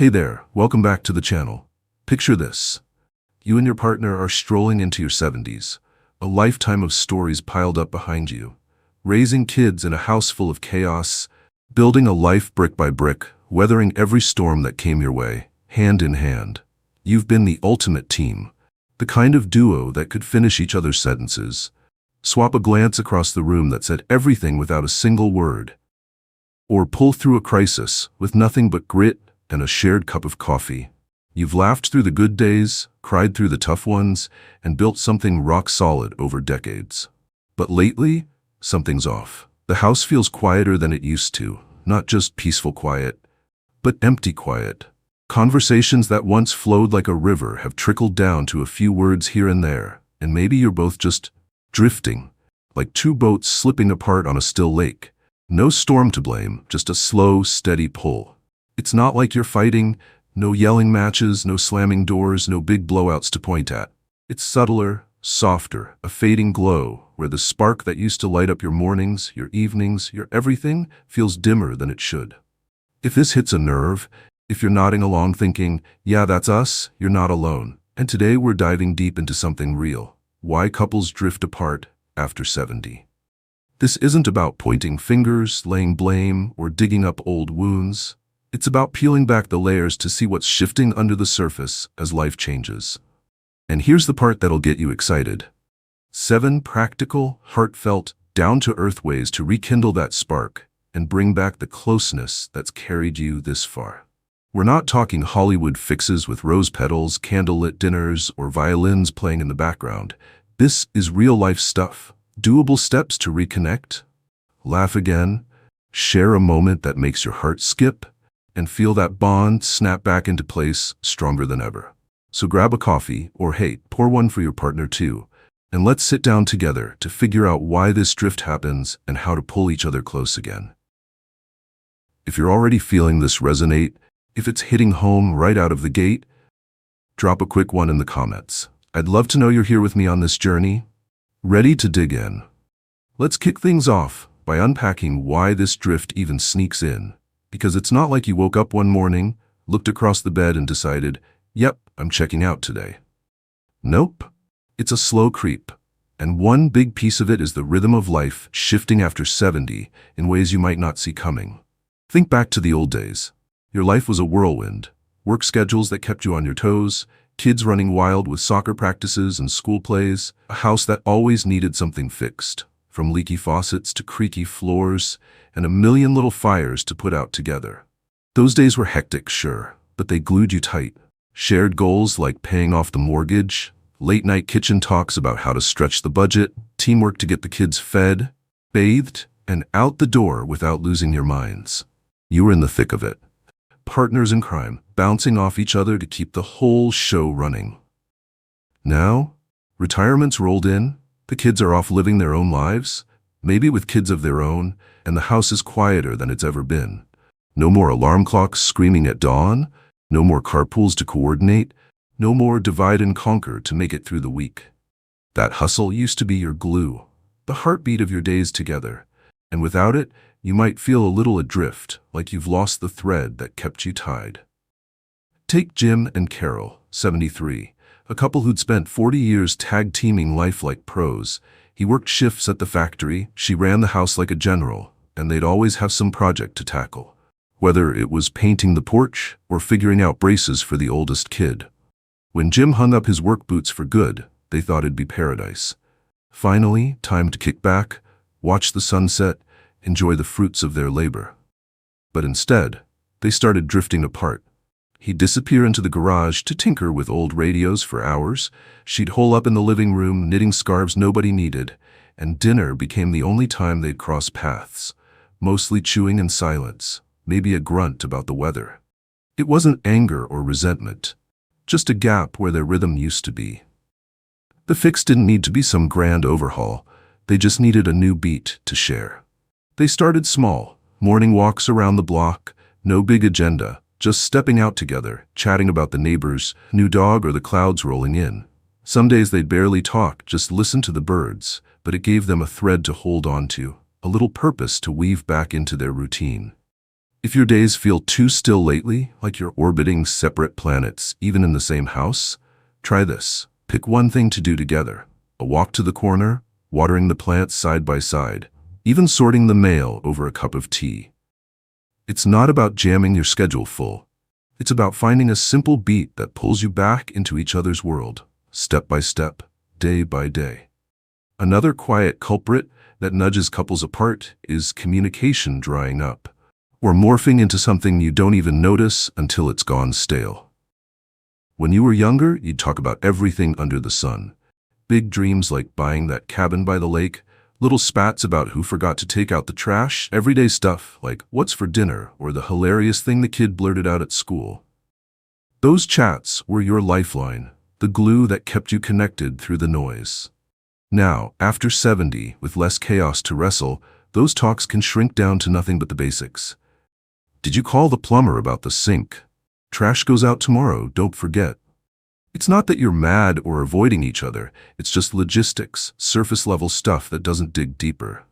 Hey there, welcome back to the channel. Picture this. You and your partner are strolling into your 70s, a lifetime of stories piled up behind you, raising kids in a house full of chaos, building a life brick by brick, weathering every storm that came your way, hand in hand. You've been the ultimate team, the kind of duo that could finish each other's sentences, swap a glance across the room that said everything without a single word, or pull through a crisis with nothing but grit and a shared cup of coffee. You've laughed through the good days, cried through the tough ones, and built something rock solid over decades. But lately, something's off. The house feels quieter than it used to, not just peaceful quiet, but empty quiet. Conversations that once flowed like a river have trickled down to a few words here and there, and maybe you're both just drifting, like two boats slipping apart on a still lake. No storm to blame, just a slow, steady pull. It's not like you're fighting, no yelling matches, no slamming doors, no big blowouts to point at. It's subtler, softer, a fading glow, where the spark that used to light up your mornings, your evenings, your everything, feels dimmer than it should. If this hits a nerve, if you're nodding along thinking, yeah, that's us, you're not alone. And today we're diving deep into something real. Why couples drift apart after 70. This isn't about pointing fingers, laying blame, or digging up old wounds. It's about peeling back the layers to see what's shifting under the surface as life changes. And here's the part that'll get you excited. 7 practical, heartfelt, down-to-earth ways to rekindle that spark and bring back the closeness that's carried you this far. We're not talking Hollywood fixes with rose petals, candlelit dinners, or violins playing in the background. This is real-life stuff. Doable steps to reconnect, laugh again, share a moment that makes your heart skip, and feel that bond snap back into place stronger than ever. So grab a coffee, or hey, pour one for your partner too, and let's sit down together to figure out why this drift happens and how to pull each other close again. If you're already feeling this resonate, if it's hitting home right out of the gate, drop a quick one in the comments. I'd love to know you're here with me on this journey, ready to dig in. Let's kick things off by unpacking why this drift even sneaks in. Because it's not like you woke up one morning, looked across the bed and decided, yep, I'm checking out today. Nope. It's a slow creep. And one big piece of it is the rhythm of life shifting after 70 in ways you might not see coming. Think back to the old days. Your life was a whirlwind. Work schedules that kept you on your toes, kids running wild with soccer practices and school plays, a house that always needed something fixed, from leaky faucets to creaky floors, and a million little fires to put out together. Those days were hectic, sure, but they glued you tight. Shared goals like paying off the mortgage, late-night kitchen talks about how to stretch the budget, teamwork to get the kids fed, bathed, and out the door without losing your minds. You were in the thick of it. Partners in crime, bouncing off each other to keep the whole show running. Now, retirement's rolled in, the kids are off living their own lives, maybe with kids of their own, and the house is quieter than it's ever been. No more alarm clocks screaming at dawn, no more carpools to coordinate, no more divide and conquer to make it through the week. That hustle used to be your glue, the heartbeat of your days together, and without it, you might feel a little adrift, like you've lost the thread that kept you tied. Take Jim and Carol, 73, a couple who'd spent 40 years tag-teaming life like pros. He worked shifts at the factory, she ran the house like a general, and they'd always have some project to tackle, whether it was painting the porch or figuring out braces for the oldest kid. When Jim hung up his work boots for good, they thought it'd be paradise. Finally, time to kick back, watch the sunset, enjoy the fruits of their labor. But instead, they started drifting apart. He'd disappear into the garage to tinker with old radios for hours, she'd hole up in the living room knitting scarves nobody needed, and dinner became the only time they'd cross paths, mostly chewing in silence, maybe a grunt about the weather. It wasn't anger or resentment, just a gap where their rhythm used to be. The fix didn't need to be some grand overhaul, they just needed a new beat to share. They started small, morning walks around the block, no big agenda, just stepping out together, chatting about the neighbors, new dog, or the clouds rolling in. Some days they'd barely talk, just listen to the birds, but it gave them a thread to hold on to, a little purpose to weave back into their routine. If your days feel too still lately, like you're orbiting separate planets, even in the same house, try this. Pick one thing to do together. A walk to the corner, watering the plants side by side, even sorting the mail over a cup of tea. It's not about jamming your schedule full. It's about finding a simple beat that pulls you back into each other's world, step by step, day by day. Another quiet culprit that nudges couples apart is communication drying up, or morphing into something you don't even notice until it's gone stale. When you were younger, you'd talk about everything under the sun. Big dreams like buying that cabin by the lake, little spats about who forgot to take out the trash, everyday stuff like what's for dinner or the hilarious thing the kid blurted out at school. Those chats were your lifeline, the glue that kept you connected through the noise. Now, after 70, with less chaos to wrestle, those talks can shrink down to nothing but the basics. Did you call the plumber about the sink? Trash goes out tomorrow, don't forget. It's not that you're mad or avoiding each other, it's just logistics, surface-level stuff that doesn't dig deeper.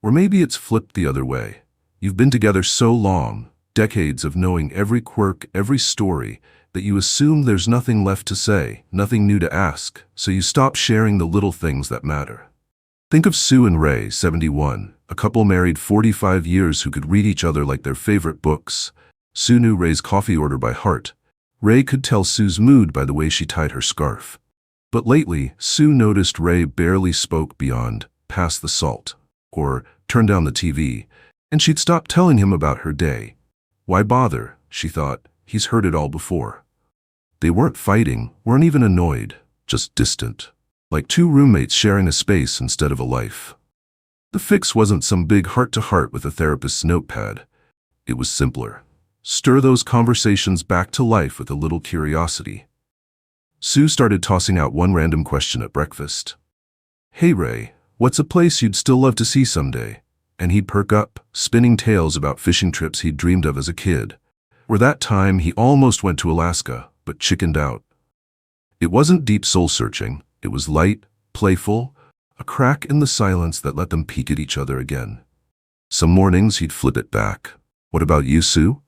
Or maybe it's flipped the other way. You've been together so long, decades of knowing every quirk, every story, that you assume there's nothing left to say, nothing new to ask, so you stop sharing the little things that matter. Think of Sue and Ray, 71, a couple married 45 years who could read each other like their favorite books. Sue knew Ray's coffee order by heart. Ray could tell Sue's mood by the way she tied her scarf. But lately, Sue noticed Ray barely spoke beyond, "pass the salt," or "turn down the TV," and she'd stop telling him about her day. Why bother, she thought, he's heard it all before. They weren't fighting, weren't even annoyed, just distant, like two roommates sharing a space instead of a life. The fix wasn't some big heart-to-heart with a therapist's notepad. It was simpler. Stir those conversations back to life with a little curiosity. Sue started tossing out one random question at breakfast. "Hey Ray, what's a place you'd still love to see someday?" And he'd perk up, spinning tales about fishing trips he'd dreamed of as a kid. Or that time he almost went to Alaska, but chickened out. It wasn't deep soul-searching, it was light, playful, a crack in the silence that let them peek at each other again. Some mornings he'd flip it back. "What about you, Sue?"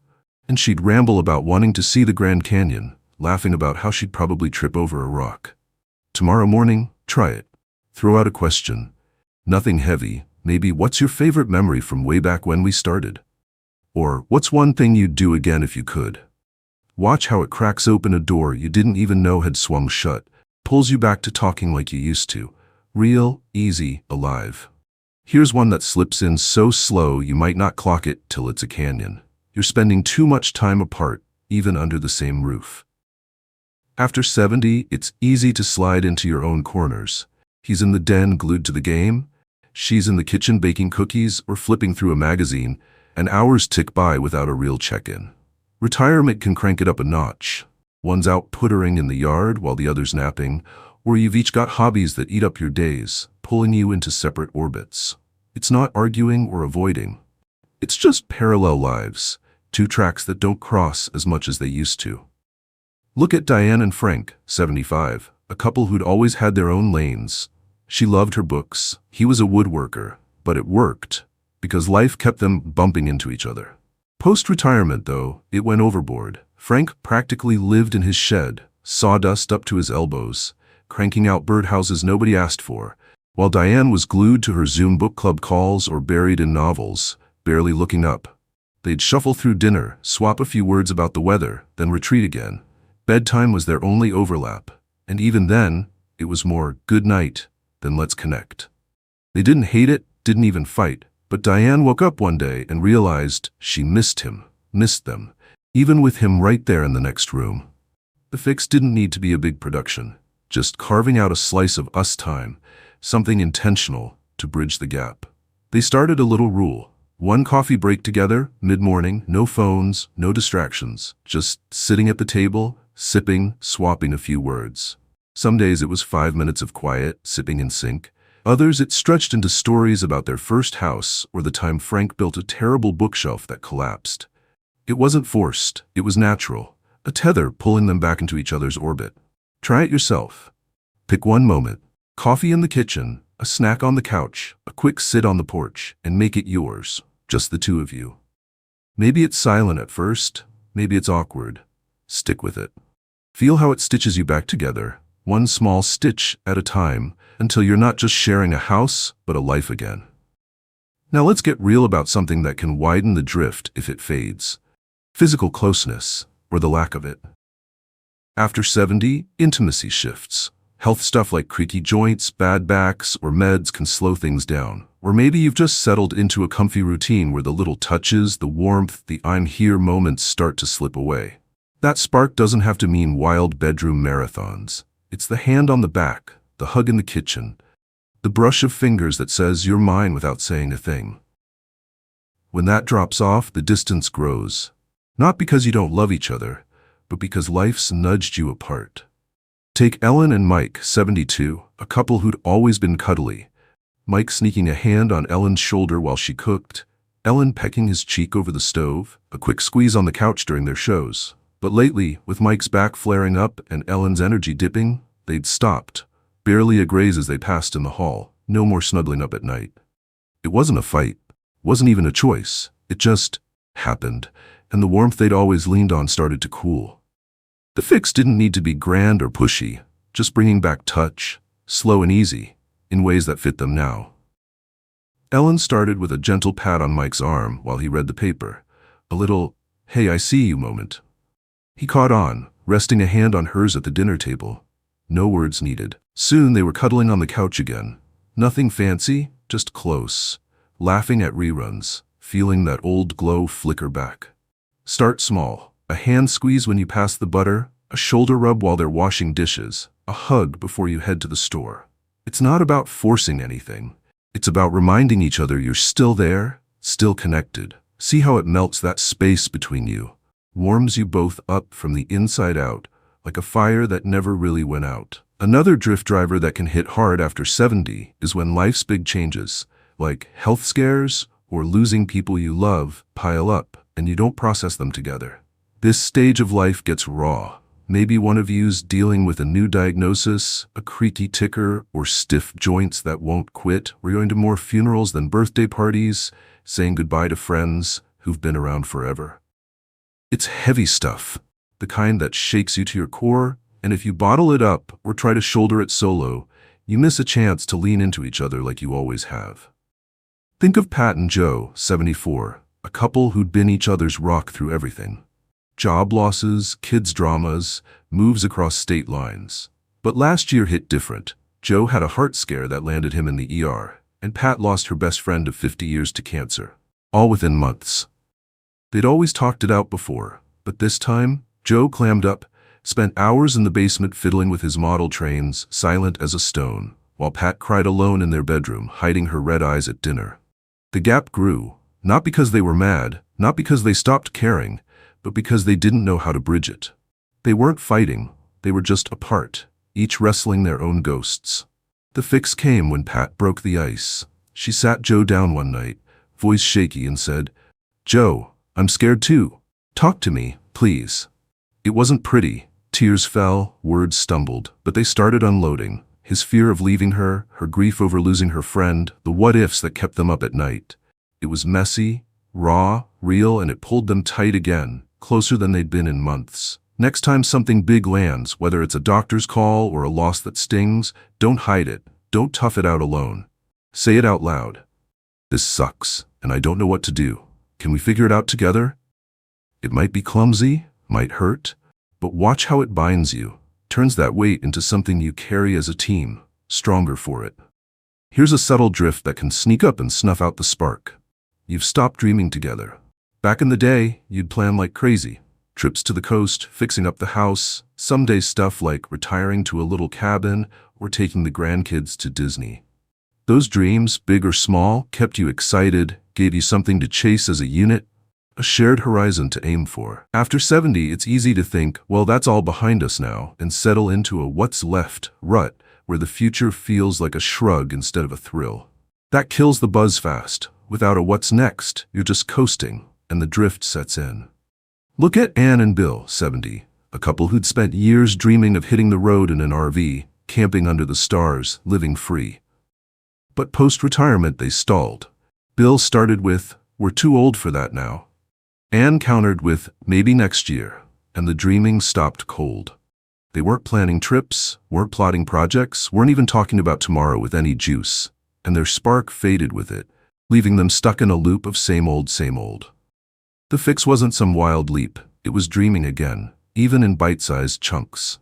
And she'd ramble about wanting to see the Grand Canyon, laughing about how she'd probably trip over a rock. Tomorrow morning, try it. Throw out a question. Nothing heavy, maybe what's your favorite memory from way back when we started? Or what's one thing you'd do again if you could? Watch how it cracks open a door you didn't even know had swung shut, pulls you back to talking like you used to. Real, easy, alive. Here's one that slips in so slow you might not clock it till it's a canyon. You're spending too much time apart, even under the same roof. After 70, it's easy to slide into your own corners. He's in the den glued to the game. She's in the kitchen baking cookies or flipping through a magazine, and hours tick by without a real check-in. Retirement can crank it up a notch. One's out puttering in the yard while the other's napping, or you've each got hobbies that eat up your days, pulling you into separate orbits. It's not arguing or avoiding. It's just parallel lives. Two tracks that don't cross as much as they used to. Look at Diane and Frank, 75, a couple who'd always had their own lanes. She loved her books, he was a woodworker, but it worked, because life kept them bumping into each other. Post-retirement, though, it went overboard. Frank practically lived in his shed, sawdust up to his elbows, cranking out birdhouses nobody asked for, while Diane was glued to her Zoom book club calls or buried in novels, barely looking up. They'd shuffle through dinner, swap a few words about the weather, then retreat again. Bedtime was their only overlap, and even then, it was more "good night" than "let's connect." They didn't hate it, didn't even fight, but Diane woke up one day and realized she missed him, missed them, even with him right there in the next room. The fix didn't need to be a big production, just carving out a slice of us time, something intentional to bridge the gap. They started a little rule. One coffee break together, mid-morning, no phones, no distractions, just sitting at the table, sipping, swapping a few words. Some days it was 5 minutes of quiet, sipping in sync. Others it stretched into stories about their first house or the time Frank built a terrible bookshelf that collapsed. It wasn't forced, it was natural, a tether pulling them back into each other's orbit. Try it yourself. Pick one moment, coffee in the kitchen, a snack on the couch, a quick sit on the porch, and make it yours, just the two of you. Maybe it's silent at first, maybe it's awkward. Stick with it. Feel how it stitches you back together, one small stitch at a time, until you're not just sharing a house, but a life again. Now let's get real about something that can widen the drift if it fades. Physical closeness, or the lack of it. After 70, intimacy shifts. Health stuff like creaky joints, bad backs, or meds can slow things down. Or maybe you've just settled into a comfy routine where the little touches, the warmth, the I'm here moments start to slip away. That spark doesn't have to mean wild bedroom marathons. It's the hand on the back, the hug in the kitchen, the brush of fingers that says you're mine without saying a thing. When that drops off, the distance grows. Not because you don't love each other, but because life's nudged you apart. Take Ellen and Mike, 72, a couple who'd always been cuddly. Mike sneaking a hand on Ellen's shoulder while she cooked, Ellen pecking his cheek over the stove, a quick squeeze on the couch during their shows. But lately, with Mike's back flaring up and Ellen's energy dipping, they'd stopped, barely a graze as they passed in the hall, no more snuggling up at night. It wasn't a fight, wasn't even a choice, it just happened, and the warmth they'd always leaned on started to cool. The fix didn't need to be grand or pushy, just bringing back touch, slow and easy, in ways that fit them now. Ellen started with a gentle pat on Mike's arm while he read the paper, a little, "Hey, I see you" moment. He caught on, resting a hand on hers at the dinner table. No words needed. Soon they were cuddling on the couch again. Nothing fancy, just close, laughing at reruns, feeling that old glow flicker back. Start small. A hand squeeze when you pass the butter, a shoulder rub while they're washing dishes, a hug before you head to the store. It's not about forcing anything. It's about reminding each other you're still there, still connected. See how it melts that space between you, warms you both up from the inside out, like a fire that never really went out. Another drift driver that can hit hard after 70 is when life's big changes, like health scares or losing people you love, pile up, and you don't process them together. This stage of life gets raw. Maybe one of you's dealing with a new diagnosis, a creaky ticker, or stiff joints that won't quit. We're going to more funerals than birthday parties, saying goodbye to friends who've been around forever. It's heavy stuff, the kind that shakes you to your core, and if you bottle it up or try to shoulder it solo, you miss a chance to lean into each other like you always have. Think of Pat and Joe, 74, a couple who'd been each other's rock through everything. Job losses, kids' dramas, moves across state lines. But last year hit different. Joe had a heart scare that landed him in the ER, and Pat lost her best friend of 50 years to cancer. All within months. They'd always talked it out before, but this time, Joe clammed up, spent hours in the basement fiddling with his model trains, silent as a stone, while Pat cried alone in their bedroom, hiding her red eyes at dinner. The gap grew, not because they were mad, not because they stopped caring, but because they didn't know how to bridge it. They weren't fighting, they were just apart, each wrestling their own ghosts. The fix came when Pat broke the ice. She sat Joe down one night, voice shaky, and said, "Joe, I'm scared too. Talk to me, please." It wasn't pretty. Tears fell, words stumbled, but they started unloading. His fear of leaving her, her grief over losing her friend, the what-ifs that kept them up at night. It was messy, raw, real, and it pulled them tight again, closer than they'd been in months. Next time something big lands, whether it's a doctor's call or a loss that stings, don't hide it. Don't tough it out alone. Say it out loud. "This sucks, and I don't know what to do. Can we figure it out together?" It might be clumsy, might hurt, but watch how it binds you, turns that weight into something you carry as a team, stronger for it. Here's a subtle drift that can sneak up and snuff out the spark. You've stopped dreaming together. Back in the day, you'd plan like crazy. Trips to the coast, fixing up the house, someday stuff like retiring to a little cabin or taking the grandkids to Disney. Those dreams, big or small, kept you excited, gave you something to chase as a unit, a shared horizon to aim for. After 70, it's easy to think, well, that's all behind us now, and settle into a what's left rut where the future feels like a shrug instead of a thrill. That kills the buzz fast. Without a what's next, you're just coasting, and the drift sets in. Look at Ann and Bill, 70, a couple who'd spent years dreaming of hitting the road in an RV, camping under the stars, living free. But post-retirement they stalled. Bill started with, "We're too old for that now." Anne countered with, maybe next year, and the dreaming stopped cold. They weren't planning trips, weren't plotting projects, weren't even talking about tomorrow with any juice, and their spark faded with it, leaving them stuck in a loop of same old, same old. The fix wasn't some wild leap, it was dreaming again, even in bite-sized chunks.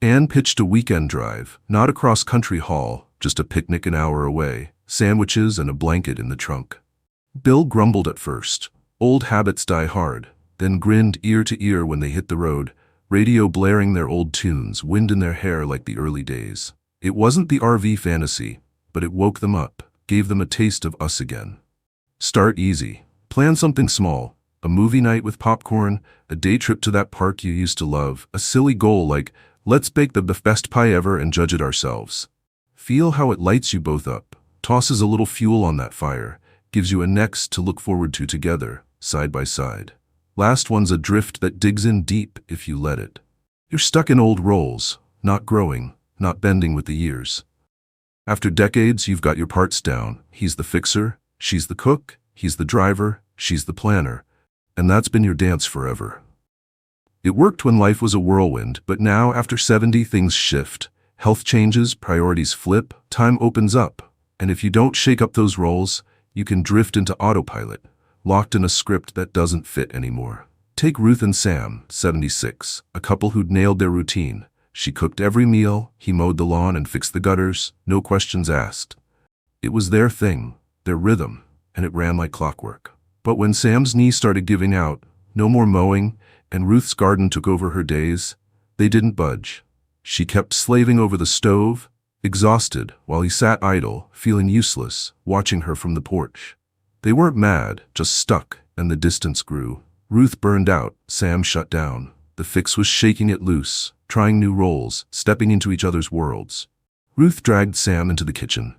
Anne pitched a weekend drive, not a cross-country haul, just a picnic an hour away, sandwiches and a blanket in the trunk. Bill grumbled at first. Old habits die hard, then grinned ear to ear when they hit the road, radio blaring their old tunes, wind in their hair like the early days. It wasn't the RV fantasy, but it woke them up, gave them a taste of us again. Start easy. Plan something small. A movie night with popcorn, a day trip to that park you used to love, a silly goal like, let's bake the best pie ever and judge it ourselves. Feel how it lights you both up, tosses a little fuel on that fire, gives you a next to look forward to together, side by side. Last one's a drift that digs in deep if you let it. You're stuck in old roles, not growing, not bending with the years. After decades, you've got your parts down. He's the fixer, she's the cook, he's the driver, she's the planner. And that's been your dance forever. It worked when life was a whirlwind, but now, after 70, things shift. Health changes, priorities flip, time opens up. And if you don't shake up those roles, you can drift into autopilot, locked in a script that doesn't fit anymore. Take Ruth and Sam, 76, a couple who'd nailed their routine. She cooked every meal, he mowed the lawn and fixed the gutters, no questions asked. It was their thing, their rhythm, and it ran like clockwork. But when Sam's knee started giving out, no more mowing, and Ruth's garden took over her days, they didn't budge. She kept slaving over the stove, exhausted, while he sat idle, feeling useless, watching her from the porch. They weren't mad, just stuck, and the distance grew. Ruth burned out, Sam shut down. The fix was shaking it loose, trying new roles, stepping into each other's worlds. Ruth dragged Sam into the kitchen.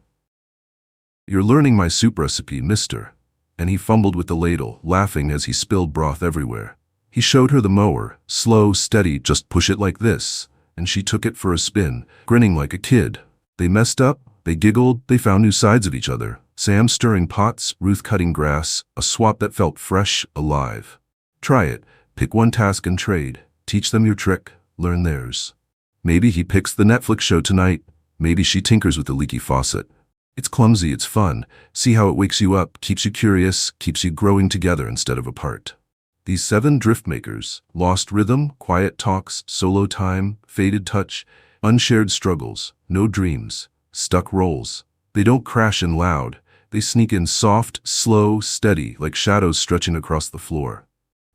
"You're learning my soup recipe, mister." And he fumbled with the ladle, laughing as he spilled broth everywhere. He showed her the mower, slow, steady, just push it like this, and she took it for a spin, grinning like a kid. They messed up, they giggled, they found new sides of each other. Sam stirring pots, Ruth cutting grass, a swap that felt fresh, alive. Try it, pick one task and trade, teach them your trick, learn theirs. Maybe he picks the Netflix show tonight, maybe she tinkers with the leaky faucet. It's clumsy, it's fun. See how it wakes you up, keeps you curious, keeps you growing together instead of apart. These 7 drift makers, lost rhythm, quiet talks, solo time, faded touch, unshared struggles, no dreams, stuck roles. They don't crash in loud. They sneak in soft, slow, steady, like shadows stretching across the floor.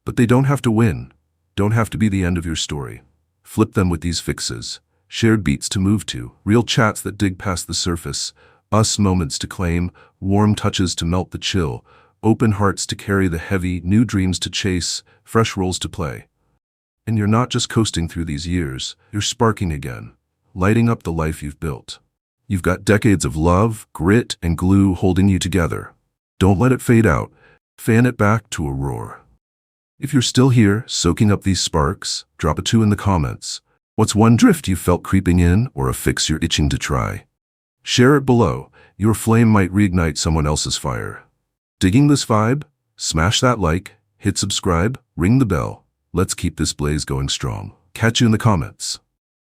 But they don't have to win, don't have to be the end of your story. Flip them with these fixes. Shared beats to move to, real chats that dig past the surface, us moments to claim, warm touches to melt the chill, open hearts to carry the heavy, new dreams to chase, fresh roles to play. And you're not just coasting through these years, you're sparking again, lighting up the life you've built. You've got decades of love, grit, and glue holding you together. Don't let it fade out. Fan it back to a roar. If you're still here, soaking up these sparks, drop a 2 in the comments. What's one drift you felt creeping in, or a fix you're itching to try? Share it below. Your flame might reignite someone else's fire. Digging this vibe? Smash that like, hit subscribe, ring the bell. Let's keep this blaze going strong. Catch you in the comments.